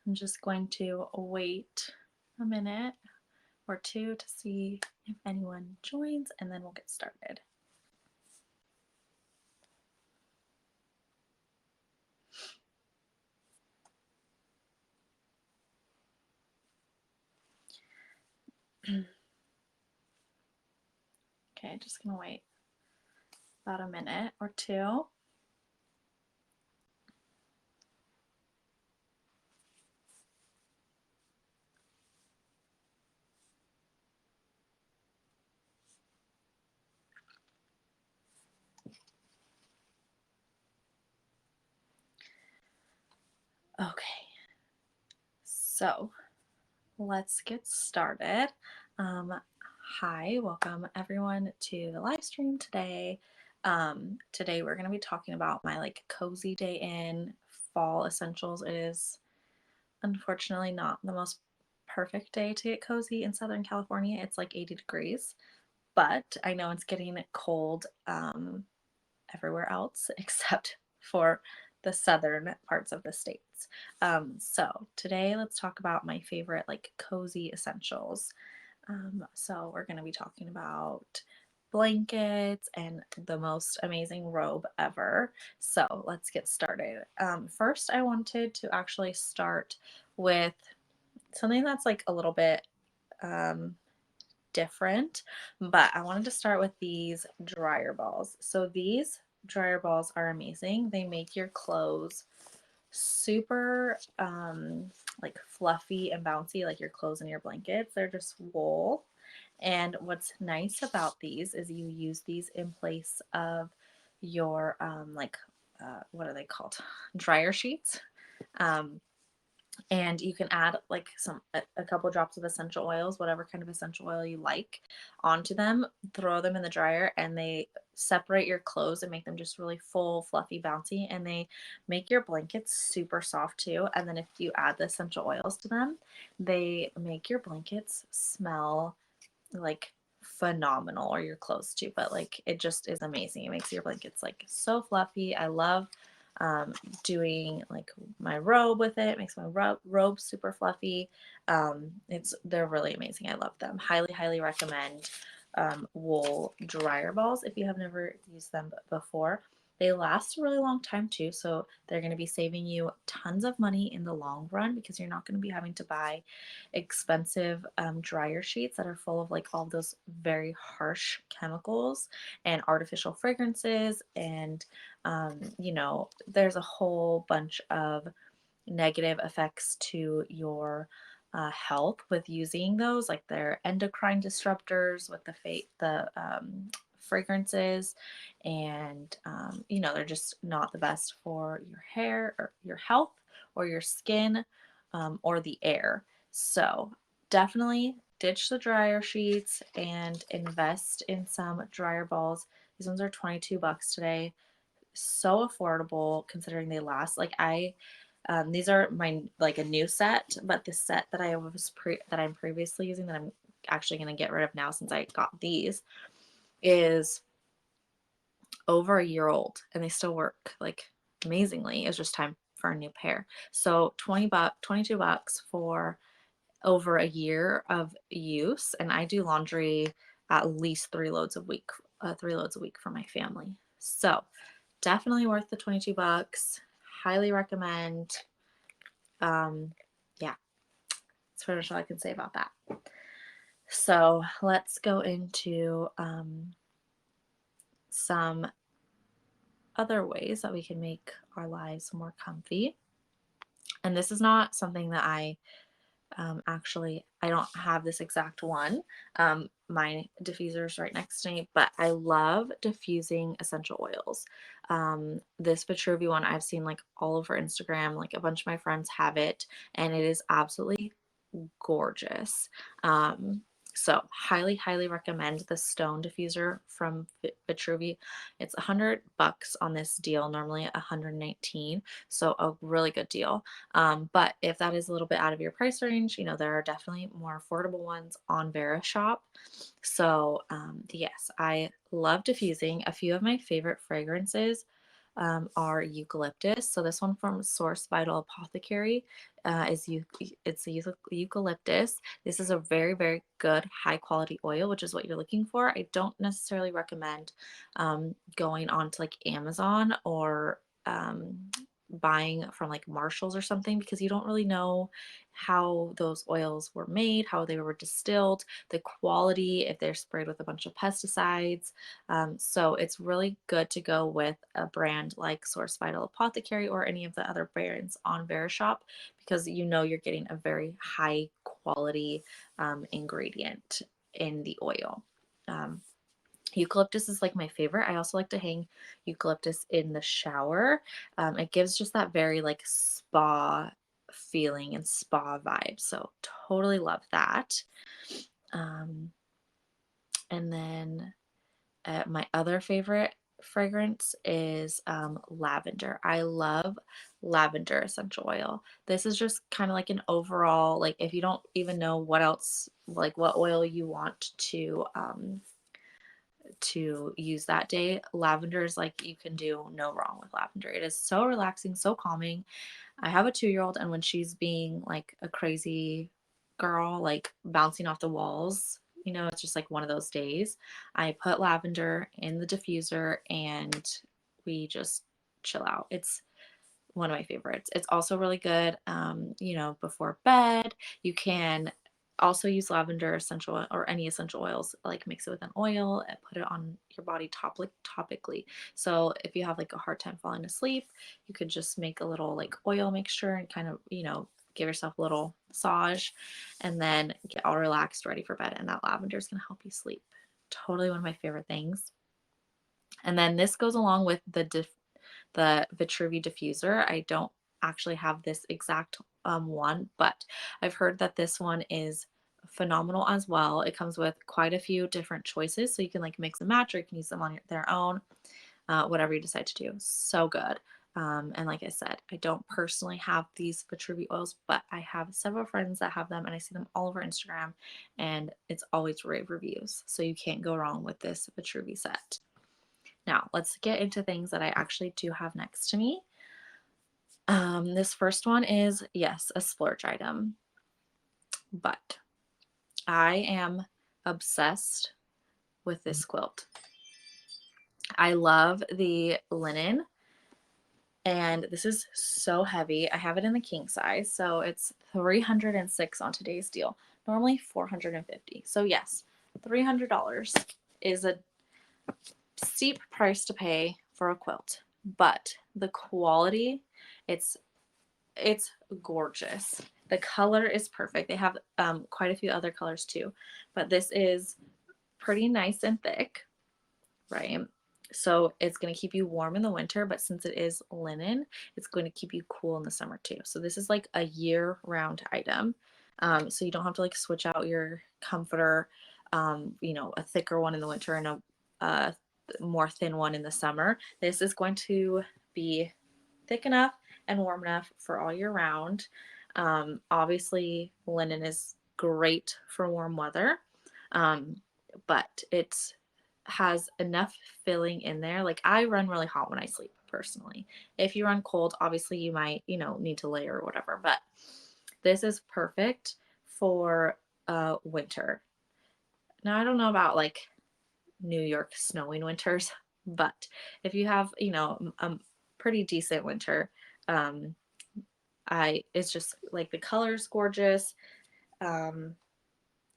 I'm just going to wait a minute or two to see if anyone joins, and then we'll get started. Okay, just gonna wait about a minute or two. Okay, so let's get started. Hi, welcome everyone to the live stream today. Today we're going to be talking about my like cozy day in fall essentials. It is unfortunately not the most perfect day to get cozy in Southern California. It's like 80 degrees, but I know it's getting cold everywhere else except for the southern parts of the states. So today let's talk about my favorite like cozy essentials. So we're going to be talking about blankets and the most amazing robe ever. So let's get started. First, I wanted to actually start with something that's like a little bit um, different, but I wanted to start with these dryer balls. So these dryer balls are amazing. They make your clothes super like fluffy and bouncy, like your clothes and your blankets. They're just wool. And what's nice about these is you use these in place of your what are they called? Dryer sheets. Um, and you can add like a couple drops of essential oils, whatever kind of essential oil you like, onto them, throw them in the dryer, and they separate your clothes and make them just really full, fluffy, bouncy, and they make your blankets super soft too. And then if you add the essential oils to them, they make your blankets smell like phenomenal, or your clothes too, but like it just is amazing. It makes your blankets like so fluffy. I love doing like my robe with it. It makes my robe super fluffy. They're really amazing. I love them. Highly recommend wool dryer balls if you have never used them before. They last a really long time too, so they're going to be saving you tons of money in the long run because you're not going to be having to buy expensive dryer sheets that are full of like all of those very harsh chemicals and artificial fragrances. And, there's a whole bunch of negative effects to your health with using those, like they're endocrine disruptors with the fragrances, and they're just not the best for your hair or your health or your skin, or the air. So definitely ditch the dryer sheets and invest in some dryer balls. These ones are $22 today. So affordable considering they last. These are my like a new set, but the set that I'm previously using that I'm actually going to get rid of now since I got these is over a year old, and they still work like amazingly. It's just time for a new pair. So $22 for over a year of use, and I do laundry at least 3 loads a week for my family. So definitely worth the $22. Highly recommend. Yeah, that's pretty much all I can say about that. So let's go into some other ways that we can make our lives more comfy. And this is not something that I don't have this exact one. My diffuser is right next to me, but I love diffusing essential oils. This Vitruvi one I've seen like all over Instagram, like a bunch of my friends have it, and it is absolutely gorgeous. So highly recommend the stone diffuser from Vitruvi. It's $100 on this deal, normally at 119, so a really good deal. But if that is a little bit out of your price range, there are definitely more affordable ones on Verishop. So yes, I love diffusing. A few of my favorite fragrances are eucalyptus. So this one from Source Vital Apothecary it's a eucalyptus. This is a very, very good high quality oil, which is what you're looking for. I don't necessarily recommend going on to like Amazon or buying from like Marshalls or something, because you don't really know how those oils were made, how they were distilled, the quality, if they're sprayed with a bunch of pesticides. So it's really good to go with a brand like Source Vital Apothecary or any of the other brands on Verishop, because you know you're getting a very high quality ingredient in the oil. Um, Eucalyptus is like my favorite. I also like to hang eucalyptus in the shower. It gives just that very like spa feeling and spa vibe. So totally love that. Um, and then my other favorite fragrance is lavender. I love lavender essential oil. This is just kind of like an overall, like if you don't even know what else, like what oil you want to use that day, lavender is like you can do no wrong with lavender. It is so relaxing, so calming. I have a 2-year-old, and when she's being like a crazy girl, like bouncing off the walls, you know, it's just like one of those days. I put lavender in the diffuser and we just chill out. It's one of my favorites. It's also really good, you know, before bed. You can also use lavender essential oil or any essential oils, like mix it with an oil and put it on your body topically. So if you have like a hard time falling asleep, you could just make a little like oil mixture and kind of, you know, give yourself a little massage and then get all relaxed, ready for bed. And that lavender is going to help you sleep. Totally one of my favorite things. And then this goes along with the Vitruvi diffuser. I don't actually have this exact one, but I've heard that this one is phenomenal as well. It comes with quite a few different choices, so you can like mix and match, or you can use them on their own, whatever you decide to do. So good. And like I said, I don't personally have these Vitruvi oils, but I have several friends that have them, and I see them all over Instagram, and it's always rave reviews. So you can't go wrong with this Vitruvi set. Now, let's get into things that I actually do have next to me. This first one is, yes, a splurge item, but I am obsessed with this quilt. I love the linen, and this is so heavy. I have it in the king size, so it's 306 on today's deal. Normally 450. So yes, $300 is a steep price to pay for a quilt, but the quality, it's it's gorgeous. The color is perfect. They have quite a few other colors too, but this is pretty nice and thick, right? So it's going to keep you warm in the winter, but since it is linen, it's going to keep you cool in the summer too. So this is like a year-round item. So you don't have to like switch out your comforter, you know, a thicker one in the winter and a more thin one in the summer. This is going to be thick enough and warm enough for all year round. Obviously, linen is great for warm weather, but it has enough filling in there. Like I run really hot when I sleep personally. If you run cold, obviously you might, you know, need to layer or whatever, but this is perfect for winter. Now, I don't know about like New York snowing winters, but if you have, you know, a pretty decent winter, um, it's just like the color's gorgeous. Um,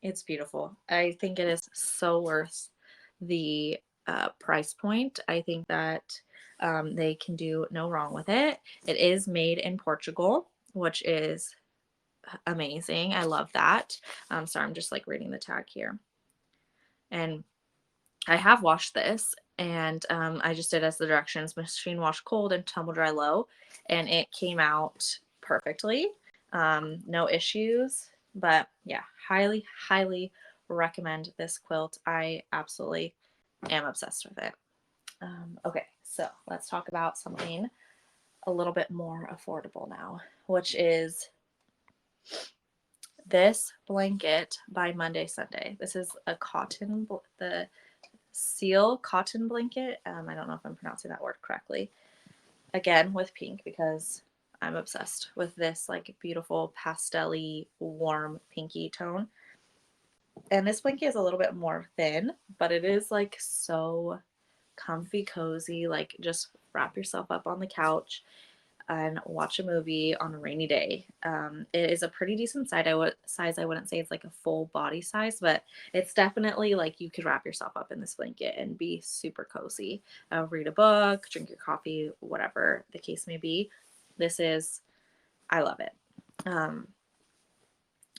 it's beautiful. I think it is so worth the price point. I think that they can do no wrong with it. It is made in Portugal, which is amazing. I love that. Sorry, I'm just like reading the tag here. And I have washed this, and I just did as the directions: machine wash cold and tumble dry low, and it came out perfectly. No issues, but yeah, highly, highly recommend this quilt. I absolutely am obsessed with it. Okay, so let's talk about something a little bit more affordable now, which is this blanket by Monday Sunday. This is a the seal cotton blanket. I don't know if I'm pronouncing that word correctly. again with pink because I'm obsessed with this like beautiful pastel-y warm pinky tone. And this blanket is a little bit more thin, but it is like so comfy, cozy. Like just wrap yourself up on the couch and watch a movie on a rainy day. It is a pretty decent size. I wouldn't say it's like a full body size, but it's definitely like you could wrap yourself up in this blanket and be super cozy. Read a book, drink your coffee, whatever the case may be. I love it. Um,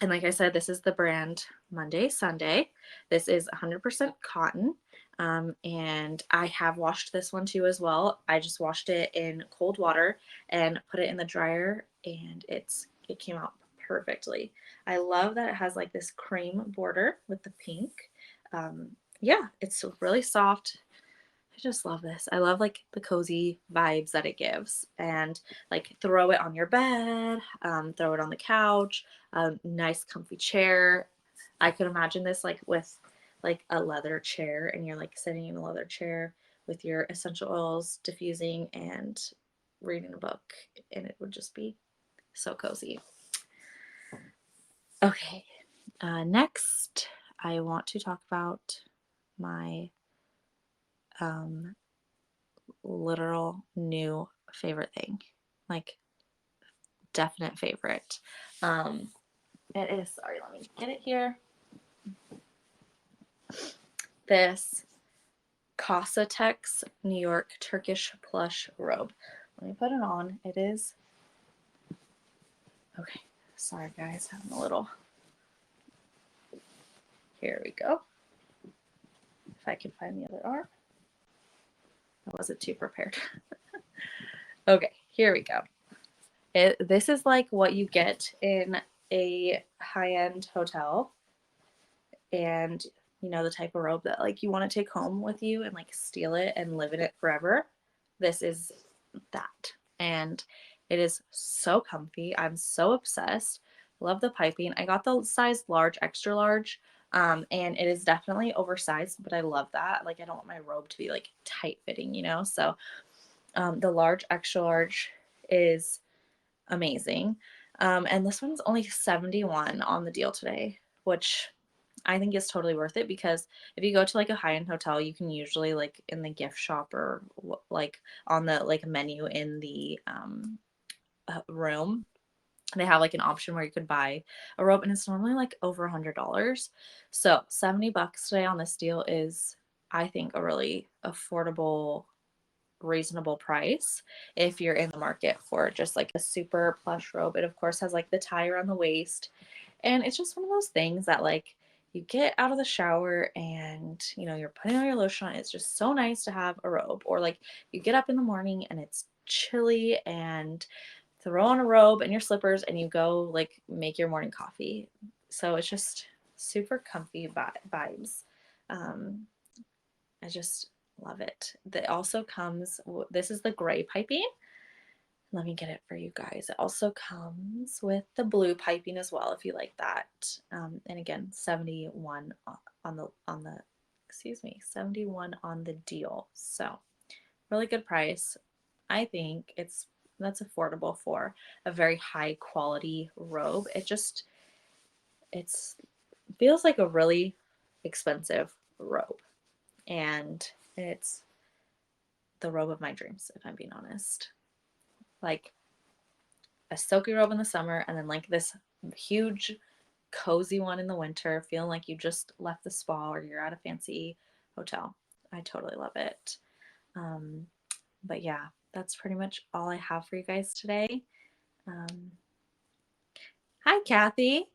and like I said, this is the brand Monday Sunday. This is 100% cotton. And I have washed this one too as well. I just washed it in cold water and put it in the dryer, and it came out perfectly. I love that it has like this cream border with the pink. Yeah, it's really soft. I just love this. I love like the cozy vibes that it gives, and like throw it on your bed, throw it on the couch, a nice comfy chair. I could imagine this like with like a leather chair, and you're like sitting in a leather chair with your essential oils diffusing and reading a book, and it would just be so cozy. Okay, next I want to talk about my literal new favorite thing. Like definite favorite. Um it is, sorry, let me get it here. This Casatex New York Turkish plush robe. Let me put it on. It is okay. Sorry guys, I'm a little, here we go. If I can find the other arm. I wasn't too prepared. Okay, here we go. This is like what you get in a high-end hotel, and you know, the type of robe that like you want to take home with you and like steal it and live in it forever. This is that. And it is so comfy. I'm so obsessed. Love the piping. I got the size large, extra large. And it is definitely oversized, but I love that. Like I don't want my robe to be like tight fitting, you know? So the large, extra large is amazing. And this one's only 71 on the deal today, which I think is totally worth it, because if you go to like a high-end hotel, you can usually like in the gift shop or like on the like menu in the room, they have like an option where you could buy a robe, and it's normally like over $100. So $70 today on this deal is, I think, a really affordable, reasonable price if you're in the market for just like a super plush robe. It of course has like the tie around the waist, and it's just one of those things that like you get out of the shower and you know you're putting on your lotion on. It's just so nice to have a robe. Or like you get up in the morning and it's chilly and throw on a robe and your slippers and you go like make your morning coffee. So it's just super comfy vibes. um I just love it. That also comes, this is the gray piping. Let me get it for you guys. It also comes with the blue piping as well, if you like that. And again, 71 on the excuse me, 71 on the deal. So really good price. I think that's affordable for a very high quality robe. It's feels like a really expensive robe, and it's the robe of my dreams, if I'm being honest. Like a silky robe in the summer, and then like this huge cozy one in the winter, feeling like you just left the spa or you're at a fancy hotel. I totally love it. Um, but yeah, that's pretty much all I have for you guys today. Um, Hi, Kathy.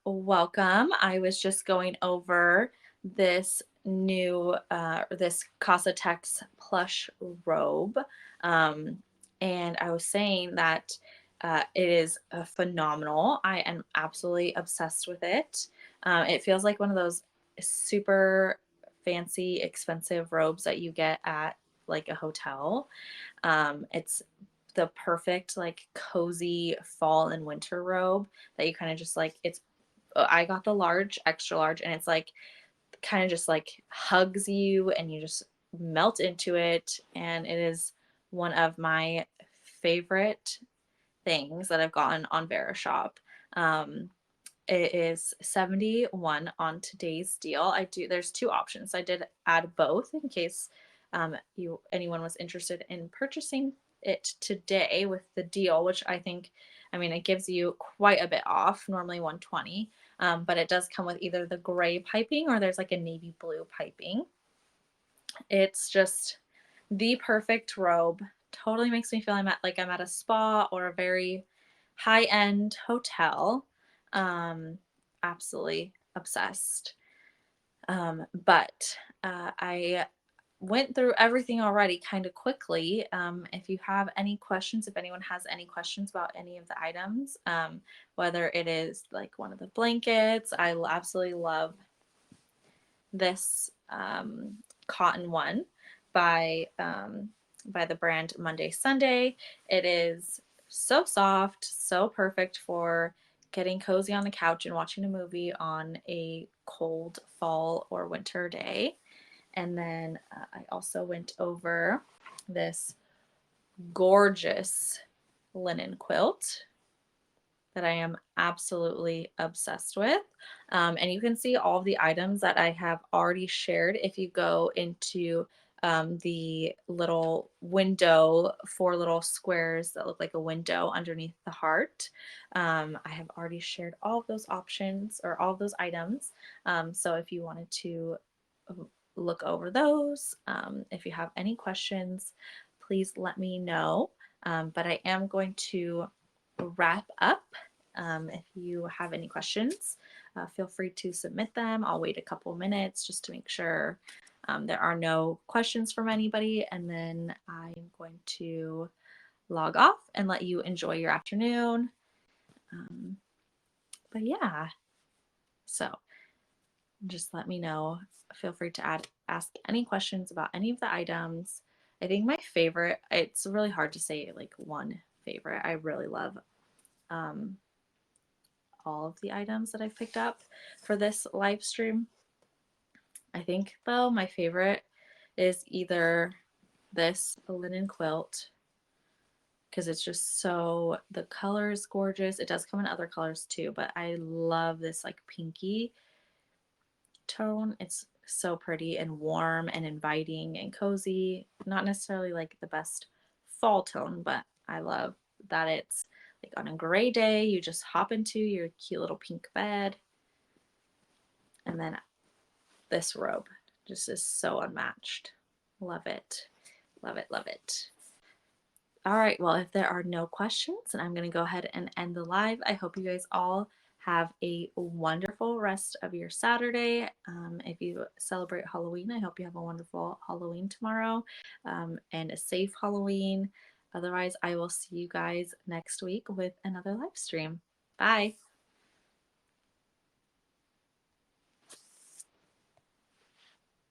Welcome. I was just going over this new, this Casa Tex plush robe. Um, and I was saying that it is phenomenal. I am absolutely obsessed with it. It feels like one of those super fancy, expensive robes that you get at like a hotel. It's the perfect like cozy fall and winter robe that you kind of just like, it's, I got the large, extra large, and it's like kind of just like hugs you and you just melt into it, and it is one of my favorite things that I've gotten on Verishop. It is 71 on today's deal. There's two options. I did add both in case anyone was interested in purchasing it today with the deal, which it gives you quite a bit off, normally 120. But it does come with either the gray piping or there's like a navy blue piping. It's just the perfect robe. Totally makes me feel I'm at a spa or a very high-end hotel. Absolutely obsessed. But I went through everything already kind of quickly. If you have any questions, if anyone has any questions about any of the items, whether it is like one of the blankets, I absolutely love this cotton one by the brand Monday Sunday. It is so soft, so perfect for getting cozy on the couch and watching a movie on a cold fall or winter day. And then I also went over this gorgeous linen quilt that I am absolutely obsessed with. And you can see all the items that I have already shared if you go into the little window, 4 little squares that look like a window underneath the heart. I have already shared all of those options or all of those items. So if you wanted to look over those, if you have any questions, please let me know. But I am going to wrap up. If you have any questions, feel free to submit them. I'll wait a couple minutes just to make sure there are no questions from anybody, and then I'm going to log off and let you enjoy your afternoon. But yeah, so just let me know. Feel free to ask any questions about any of the items. I think my favorite, it's really hard to say like one favorite. I really love all of the items that I've picked up for this live stream. I think though my favorite is either this linen quilt because it's just the color is gorgeous. It does come in other colors too, but I love this like pinky tone. It's so pretty and warm and inviting and cozy. Not necessarily like the best fall tone, but I love that it's like on a gray day, you just hop into your cute little pink bed. And then this robe just is so unmatched. Love it. Love it. Love it. All right. Well, if there are no questions, then I'm going to go ahead and end the live. I hope you guys all have a wonderful rest of your Saturday. If you celebrate Halloween, I hope you have a wonderful Halloween tomorrow and a safe Halloween. Otherwise, I will see you guys next week with another live stream. Bye.